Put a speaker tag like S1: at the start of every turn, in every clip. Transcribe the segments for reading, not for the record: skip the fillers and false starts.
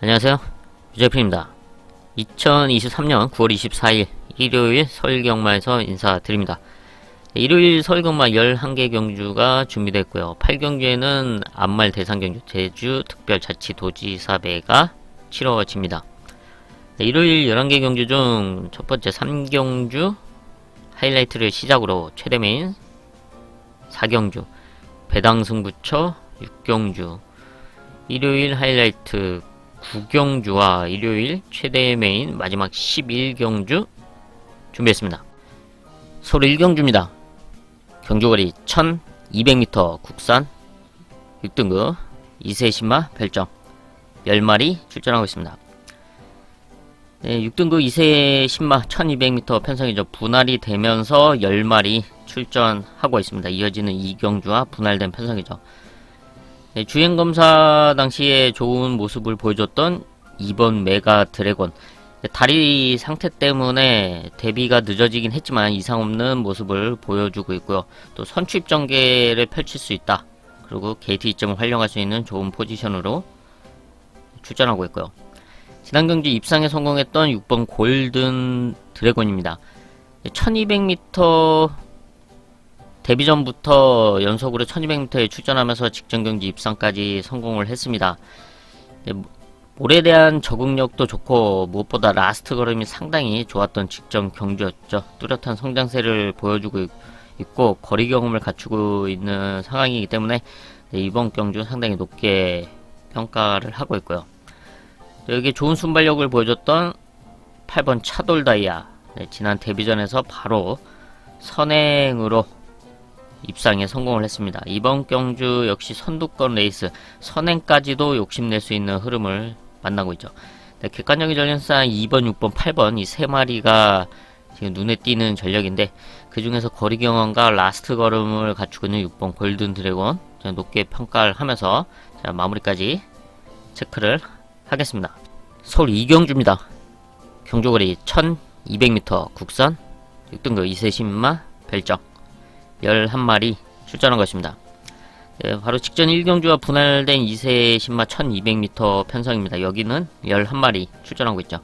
S1: 안녕하세요. 유재필입니다. 2023년 9월 24일 일요일 서울경마에서 인사드립니다. 일요일 서울경마 11개 경주가 준비됐고요. 8경주에는 암말 대상경주 제주 특별자치도지사배가 치러집니다. 일요일 11개 경주 중 첫번째 3경주 하이라이트를 시작으로 최대 메인 4경주 배당승부처 6경주 일요일 하이라이트 9경주와 일요일 최대 메인 마지막 11경주 준비했습니다. 서울 1경주입니다. 경주거리 1200m 국산 6등급 2세 신마 별정 10마리 출전하고 있습니다. 네, 6등급 2세 신마 1200m 편성이죠. 분할이 되면서 10마리 출전하고 있습니다. 이어지는 2경주와 분할된 편성이죠. 네, 주행검사 당시에 좋은 모습을 보여줬던 2번 메가 드래곤. 다리 상태 때문에 데뷔가 늦어지긴 했지만 이상 없는 모습을 보여주고 있고요. 또 선취입 전개를 펼칠 수 있다. 그리고 게이트 이점을 활용할 수 있는 좋은 포지션으로 출전하고 있고요. 지난 경기 입상에 성공했던 6번 골든 드래곤입니다. 1200m 데뷔 전부터 연속으로 1200m에 출전하면서 직전 경기 입상까지 성공을 했습니다. 볼에 대한 적응력도 좋고 무엇보다 라스트 걸음이 상당히 좋았던 직전 경주였죠. 뚜렷한 성장세를 보여주고 있고 거리 경험을 갖추고 있는 상황이기 때문에 이번 경주 상당히 높게 평가를 하고 있고요. 여기 좋은 순발력을 보여줬던 8번 차돌다이아, 지난 데뷔전에서 바로 선행으로 입상에 성공을 했습니다. 이번 경주 역시 선두권 레이스 선행까지도 욕심낼 수 있는 흐름을 만나고 있죠. 객관적인 전략상 2번, 6번, 8번 이 세 마리가 지금 눈에 띄는 전력인데 그 중에서 거리 경험과 라스트 걸음을 갖추고 있는 6번 골든 드래곤 높게 평가를 하면서 자, 마무리까지 체크를 하겠습니다. 서울 2경주입니다. 경주거리 1200m 국산 6등급 2세 신마 별정 11마리 출전한 것입니다. 네, 바로 직전 1경주와 분할된 2세 신마 1200m 편성입니다. 여기는 11마리 출전하고 있죠.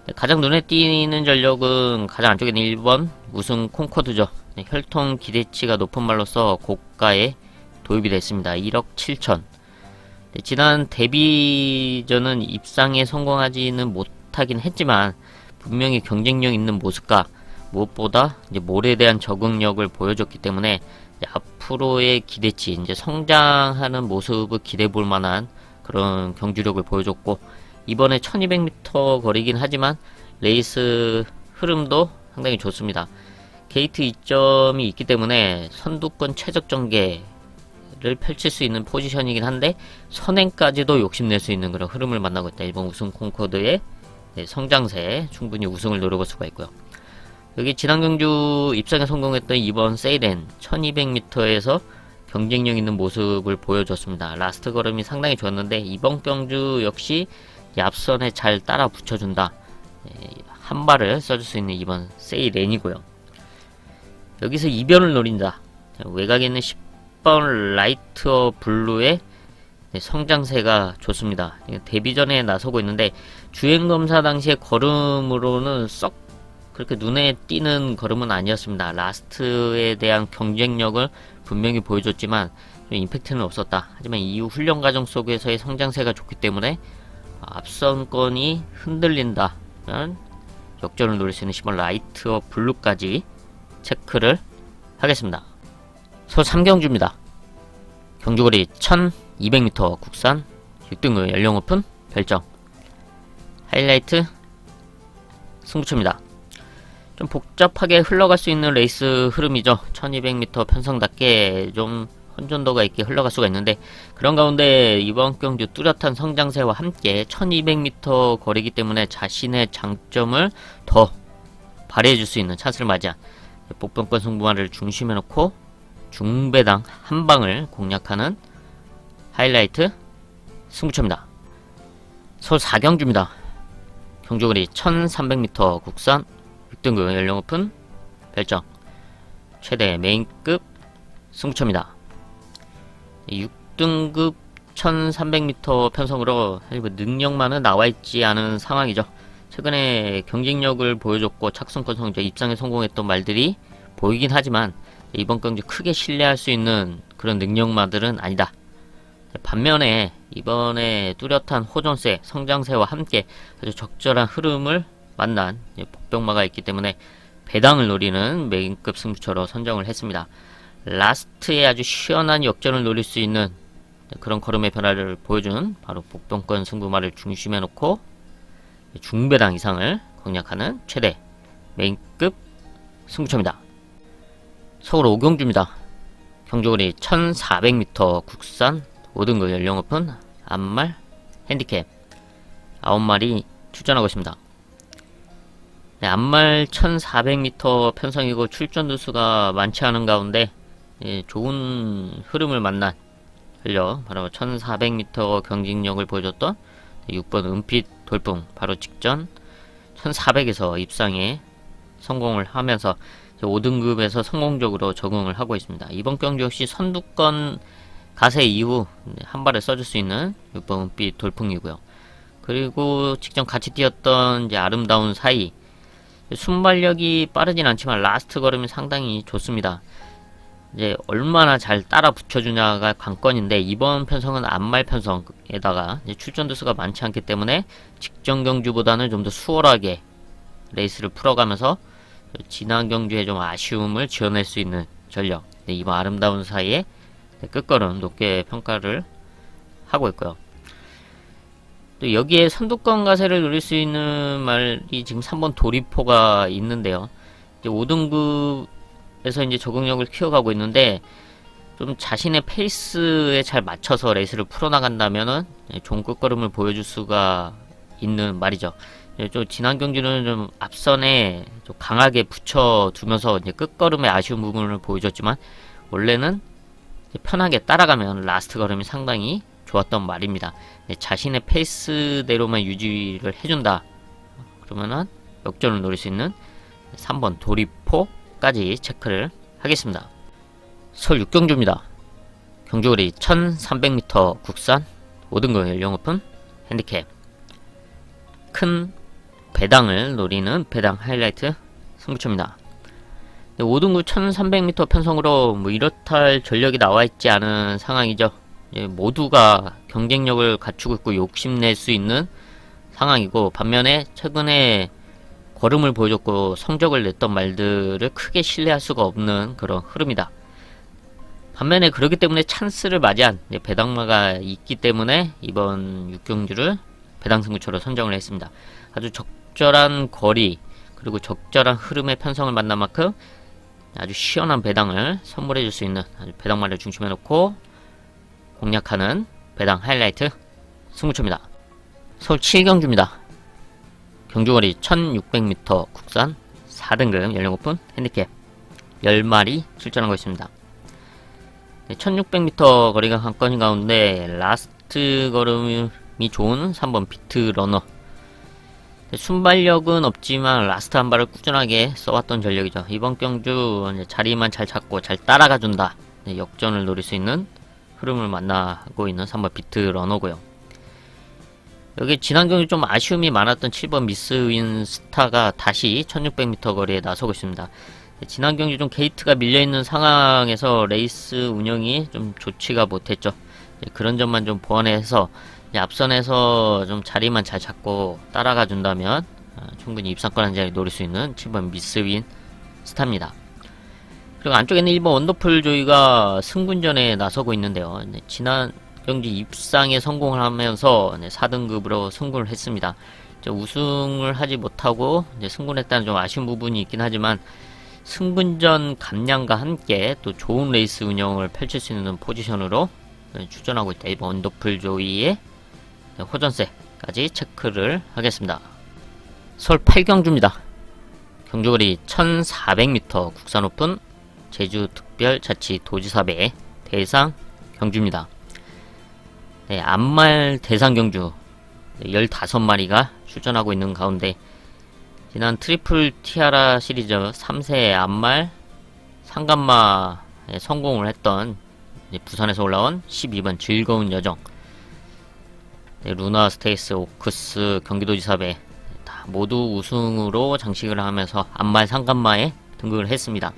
S1: 네, 가장 눈에 띄는 전력은 가장 안쪽에 있는 1번 우승 콩코드죠. 네, 혈통 기대치가 높은 말로써 고가에 도입이 됐습니다. 1억 7천. 네, 지난 데뷔전은 입상에 성공하지는 못하긴 했지만 분명히 경쟁력 있는 모습과 무엇보다 이제 몰에 대한 적응력을 보여줬기 때문에 앞으로의 기대치, 이제 성장하는 모습을 기대해 볼 만한 그런 경주력을 보여줬고, 이번에 1200m 거리긴 하지만 레이스 흐름도 상당히 좋습니다. 게이트 이점이 있기 때문에 선두권 최적 전개를 펼칠 수 있는 포지션이긴 한데 선행까지도 욕심낼 수 있는 그런 흐름을 만나고 있다. 일본 우승 콩코드의 성장세에 충분히 우승을 노려볼 수가 있고요. 여기 지난 경주 입상에 성공했던 이번 세이렌 1200m에서 경쟁력 있는 모습을 보여줬습니다. 라스트 걸음이 상당히 좋았는데 이번 경주 역시 앞선에 잘 따라 붙여준다. 한 발을 써줄 수 있는 이번 세이렌이고요. 여기서 이변을 노린다. 외곽에 있는 10번 라이트어 블루의 성장세가 좋습니다. 데뷔전에 나서고 있는데 주행검사 당시의 걸음으로는 썩 그렇게 눈에 띄는 걸음은 아니었습니다. 라스트에 대한 경쟁력을 분명히 보여줬지만 임팩트는 없었다. 하지만 이후 훈련 과정 속에서의 성장세가 좋기 때문에 앞선권이 흔들린다면 역전을 노릴 수 있는 10번 라이트어 블루까지 체크를 하겠습니다. 서울 3경주입니다. 경주거리 1200m 국산 6등급 연령 오픈 별정 하이라이트 승부처입니다. 좀 복잡하게 흘러갈 수 있는 레이스 흐름이죠. 1200m 편성답게 좀 혼돈도가 있게 흘러갈 수가 있는데 그런 가운데 이번 경주 뚜렷한 성장세와 함께 1200m 거리기 때문에 자신의 장점을 더 발휘해줄 수 있는 찬스를 맞이한 복병권 승부마를 중심에 놓고 중배당 한방을 공략하는 하이라이트 승부처입니다. 서울 4경주입니다. 경주거리 1300m 국산 6등급 연령 오픈 별정 최대 메인급 승부처입니다. 6등급 1300m 편성으로 능력만은 나와있지 않은 상황이죠. 최근에 경쟁력을 보여줬고 착승권 성적 입상에 성공했던 말들이 보이긴 하지만 이번 경기 크게 신뢰할 수 있는 그런 능력마들은 아니다. 반면에 이번에 뚜렷한 호전세, 성장세와 함께 아주 적절한 흐름을 만난 복병마가 있기 때문에 배당을 노리는 메인급 승부처로 선정을 했습니다. 라스트에 아주 시원한 역전을 노릴 수 있는 그런 걸음의 변화를 보여준 바로 복병권 승부마를 중심에 놓고 중배당 이상을 공략하는 최대 메인급 승부처입니다. 서울 오경주입니다. 경주거리 1400m 국산 5등급 연령 오픈 암말 핸디캡 9마리 출전하고 있습니다. 네, 암말 1400m 편성이고 출전 두수가 많지 않은 가운데 좋은 흐름을 만난 전력 바로 1400m 경쟁력을 보여줬던 6번 은빛 돌풍 바로 직전 1400에서 입상에 성공을 하면서 5등급에서 성공적으로 적응을 하고 있습니다. 이번 경기 역시 선두권 가세 이후 한 발에 써줄 수 있는 6번 은빛 돌풍이고요. 그리고 직전 같이 뛰었던 이제 아름다운 사이 순발력이 빠르진 않지만 라스트 걸음이 상당히 좋습니다. 이제 얼마나 잘 따라 붙여주냐가 관건인데 이번 편성은 암말 편성에다가 출전 두수가 많지 않기 때문에 직전 경주보다는 좀 더 수월하게 레이스를 풀어가면서 지난 경주에 좀 아쉬움을 지어낼 수 있는 전력. 이번 아름다운 사이에 끝걸음 높게 평가를 하고 있고요. 또 여기에 선두권 가세를 노릴 수 있는 말이 지금 3번 도리포가 있는데요. 이제 5등급에서 이제 적응력을 키워가고 있는데 좀 자신의 페이스에 잘 맞춰서 레이스를 풀어나간다면은 좋은 끝걸음을 보여줄 수가 있는 말이죠. 좀 지난 경주는 좀 앞선에 좀 강하게 붙여두면서 이제 끝걸음의 아쉬운 부분을 보여줬지만 원래는 편하게 따라가면 라스트 걸음이 상당히 좋았던 말입니다. 자신의 페이스대로만 유지를 해준다. 그러면은 역전을 노릴 수 있는 3번 도리포까지 체크를 하겠습니다. 서울 6경주입니다. 경주거리 1300m 국산 5등급 연령 오픈 핸디캡 큰 배당을 노리는 배당 하이라이트 승부처입니다. 5등급 1300m 편성으로 뭐 이렇다 할 전력이 나와있지 않은 상황이죠. 모두가 경쟁력을 갖추고 있고 욕심낼 수 있는 상황이고 반면에 최근에 걸음을 보여줬고 성적을 냈던 말들을 크게 신뢰할 수가 없는 그런 흐름이다. 반면에 그렇기 때문에 찬스를 맞이한 배당마가 있기 때문에 이번 6경주를 배당 승부처로 선정을 했습니다. 아주 적절한 거리 그리고 적절한 흐름의 편성을 만난 만큼 아주 시원한 배당을 선물해 줄 수 있는 아주 배당마를 중심에 놓고 공략하는 배당 하이라이트 승부처입니다. 서울 7경주입니다. 경주거리 1600m 국산 4등급 연령 오픈 핸디캡 10마리 출전하고 있습니다. 1600m 거리가 관건인 가운데 라스트 걸음이 좋은 3번 비트러너 순발력은 없지만 라스트 한 발을 꾸준하게 써왔던 전력이죠. 이번 경주 자리만 잘 잡고 잘 따라가준다. 역전을 노릴 수 있는 흐름을 만나고 있는 3번 비트러너고요. 여기 지난 경주 좀 아쉬움이 많았던 7번 미스윈 스타가 다시 1600m 거리에 나서고 있습니다. 지난 경주 좀 게이트가 밀려있는 상황에서 레이스 운영이 좀 좋지가 못했죠. 그런 점만 좀 보완해서 앞선에서 좀 자리만 잘 잡고 따라가 준다면 충분히 입상권 한 자리 노릴 수 있는 7번 미스윈 스타입니다. 그리고 안쪽에는 1번 원더풀 조이가 승군전에 나서고 있는데요. 지난 경기 입상에 성공을 하면서 4등급으로 승군을 했습니다. 우승을 하지 못하고 승군했다는 좀 아쉬운 부분이 있긴 하지만 승군전 감량과 함께 또 좋은 레이스 운영을 펼칠 수 있는 포지션으로 출전하고 있다. 이번 원더풀 조이의 호전세까지 체크를 하겠습니다. 서울 8경주입니다. 경주거리 1400m 국산 오픈 제주특별자치도지사배 대상 경주입니다. 암말 대상 경주 15마리가 출전하고 있는 가운데 지난 트리플 티아라 시리즈 3세 암말 상간마에 성공을 했던 부산에서 올라온 12번 즐거운 여정 네, 루나, 스테이스, 오크스, 경기도지사배 다 모두 우승으로 장식을 하면서 안말 상간마에 등극을 했습니다.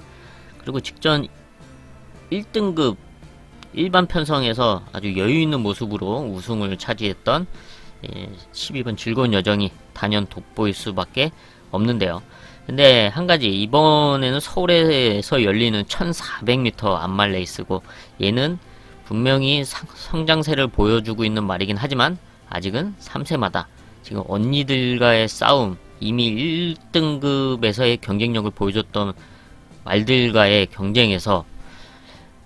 S1: 그리고 직전 1등급 일반 편성에서 아주 여유있는 모습으로 우승을 차지했던 12번 즐거운 여정이 단연 돋보일 수밖에 없는데요. 근데 한 가지, 이번에는 서울에서 열리는 1400m 안말 레이스고, 얘는 분명히 성장세를 보여주고 있는 말이긴 하지만 아직은 3세마다 지금 언니들과의 싸움, 이미 1등급에서의 경쟁력을 보여줬던 말들과의 경쟁에서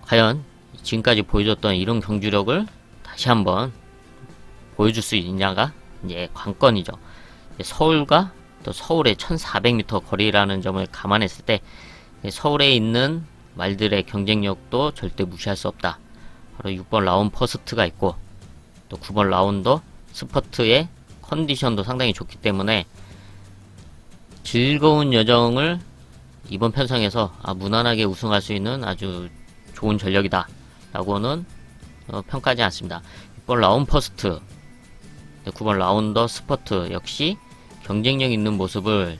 S1: 과연 지금까지 보여줬던 이런 경주력을 다시 한번 보여줄 수 있냐가 이제 관건이죠. 서울과 또 서울의 1400m 거리라는 점을 감안했을 때 서울에 있는 말들의 경쟁력도 절대 무시할 수 없다. 바로 6번 라운 퍼스트가 있고, 또 9번 라운더 스퍼트의 컨디션도 상당히 좋기 때문에 즐거운 여정을 이번 편성에서 무난하게 우승할 수 있는 아주 좋은 전력이다 라고는 평가하지 않습니다. 6번 라운 퍼스트, 9번 라운더 스퍼트 역시 경쟁력 있는 모습을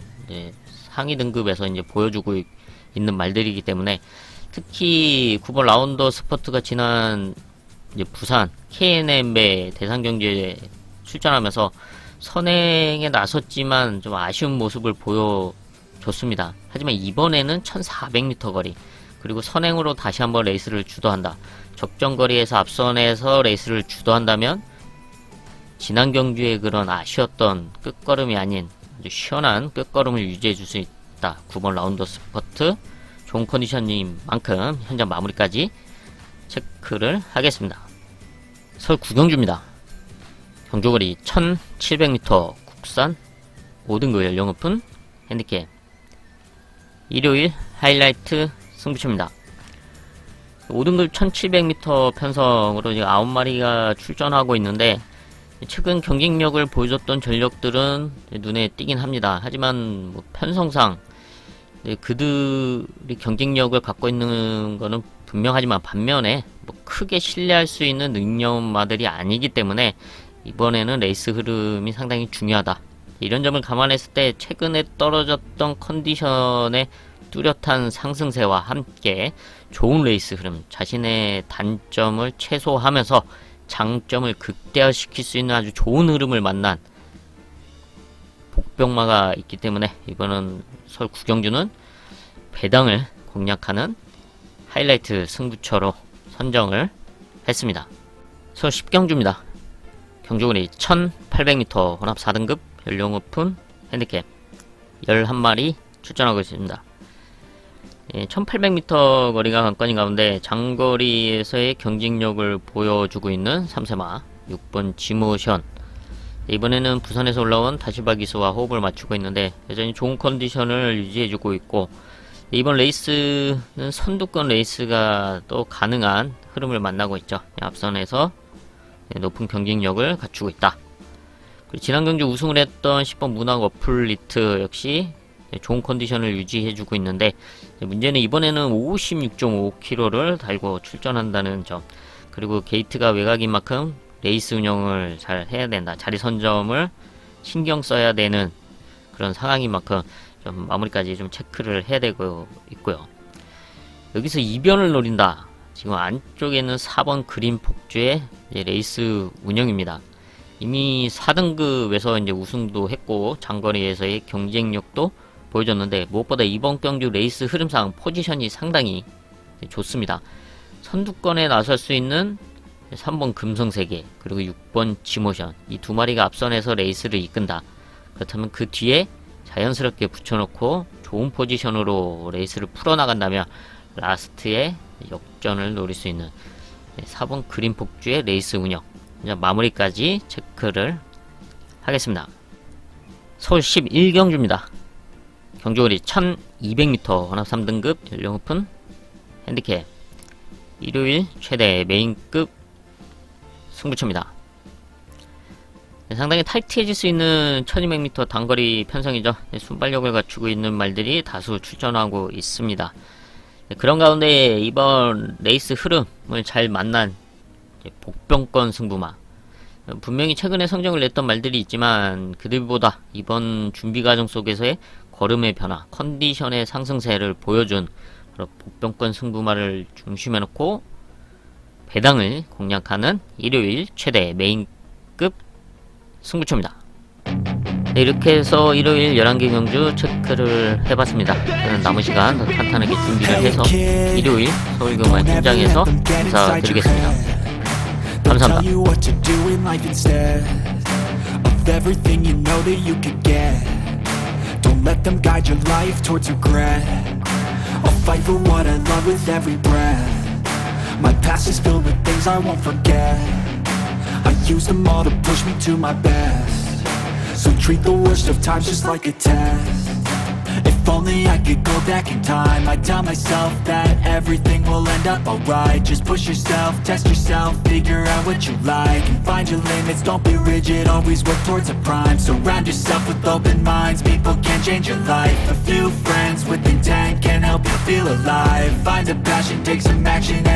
S1: 상위 등급에서 이제 보여주고 있는 말들이기 때문에, 특히 9번 라운더 스퍼트가 지난 이제 부산 KNM배 대상 경기에 출전하면서 선행에 나섰지만 좀 아쉬운 모습을 보여줬습니다. 하지만 이번에는 1400m 거리, 그리고 선행으로 다시 한번 레이스를 주도한다. 적정거리에서 앞선에서 레이스를 주도한다면 지난 경주의 그런 아쉬웠던 끝걸음이 아닌 아주 시원한 끝걸음을 유지해 줄 수 있다. 9번 라운더 스퍼트 좋은 컨디션인 만큼 현장 마무리까지 체크를 하겠습니다. 서울 구경주입니다. 경주거리 1700m 국산 5등급 연령 오픈 핸디캡, 일요일 하이라이트 승부처입니다. 5등급 1700m 편성으로 지금 9마리가 출전하고 있는데, 최근 경쟁력을 보여줬던 전력들은 눈에 띄긴 합니다. 하지만 편성상 그들이 경쟁력을 갖고 있는 거는 분명하지만, 반면에 크게 신뢰할 수 있는 능력마들이 아니기 때문에 이번에는 레이스 흐름이 상당히 중요하다. 이런 점을 감안했을 때 최근에 떨어졌던 컨디션의 뚜렷한 상승세와 함께 좋은 레이스 흐름, 자신의 단점을 최소화하면서 장점을 극대화시킬 수 있는 아주 좋은 흐름을 만난 복병마가 있기 때문에 이번은 서울 구경주는 배당을 공략하는 하이라이트 승부처로 선정을 했습니다. 서울 10경주입니다. 경주거리 1800m 혼합 4등급 연령 오픈 핸디캡 11마리 출전하고 있습니다. 1800m 거리가 관건인 가운데 장거리에서의 경쟁력을 보여주고 있는 3세마 6번 지모션, 이번에는 부산에서 올라온 다시바 기수와 호흡을 맞추고 있는데 여전히 좋은 컨디션을 유지해주고 있고, 이번 레이스는 선두권 레이스가 또 가능한 흐름을 만나고 있죠. 앞선에서 높은 경쟁력을 갖추고 있다. 그리고 지난 경주 우승을 했던 10번 문학 어플리트 역시 좋은 컨디션을 유지해주고 있는데, 문제는 이번에는 56.5km를 달고 출전한다는 점, 그리고 게이트가 외곽인 만큼 레이스 운영을 잘 해야 된다. 자리 선점을 신경 써야 되는 그런 상황인 만큼 좀 마무리까지 좀 체크를 해야 되고 있고요. 여기서 이변을 노린다. 지금 안쪽에는 4번 그린 폭주의 레이스 운영입니다. 이미 4등급에서 이제 우승도 했고 장거리에서의 경쟁력도 보여줬는데, 무엇보다 이번 경주 레이스 흐름상 포지션이 상당히 좋습니다. 선두권에 나설 수 있는 3번 금성세계 그리고 6번 지모션, 이 두 마리가 앞선에서 레이스를 이끈다. 그렇다면 그 뒤에 자연스럽게 붙여놓고 좋은 포지션으로 레이스를 풀어나간다면 라스트에 역전을 노릴 수 있는 4번 그린 폭주의 레이스 운영, 마무리까지 체크를 하겠습니다. 서울 11경주입니다. 경주거리 1200m 혼합 3등급 연령 오픈 핸디캡, 일요일 최대 메인급 승부처입니다. 상당히 타이트해질 수 있는 1200m 단거리 편성이죠. 순발력을 갖추고 있는 말들이 다수 출전하고 있습니다. 그런 가운데 이번 레이스 흐름을 잘 만난 복병권 승부마, 분명히 최근에 성적을 냈던 말들이 있지만 그들보다 이번 준비 과정 속에서의 걸음의 변화, 컨디션의 상승세를 보여준 복병권 승부마를 중심에 놓고 배당을 공략하는 일요일 최대 메인급 승부처입니다. 네, 이렇게 해서 일요일 11개 경주 체크를 해봤습니다. 저는 남은 시간 더 탄탄하게 준비를 해서 일요일 서울경마 현장에서 인사드리겠습니다. 감사합니다.
S2: Don't let them guide your life towards regret. I'll fight for what I love with every breath. My past is filled with things I won't forget. I use them all to push me to my best. So treat the worst of times just like a test. If only I could go back in time, I'd tell myself that everything will end up alright. Just push yourself, test yourself, figure out what you like, and find your limits, don't be rigid, always work towards a prime. Surround yourself with open minds, people can change your life. A few friends with intent can help you feel alive. Find a passion, take some action, and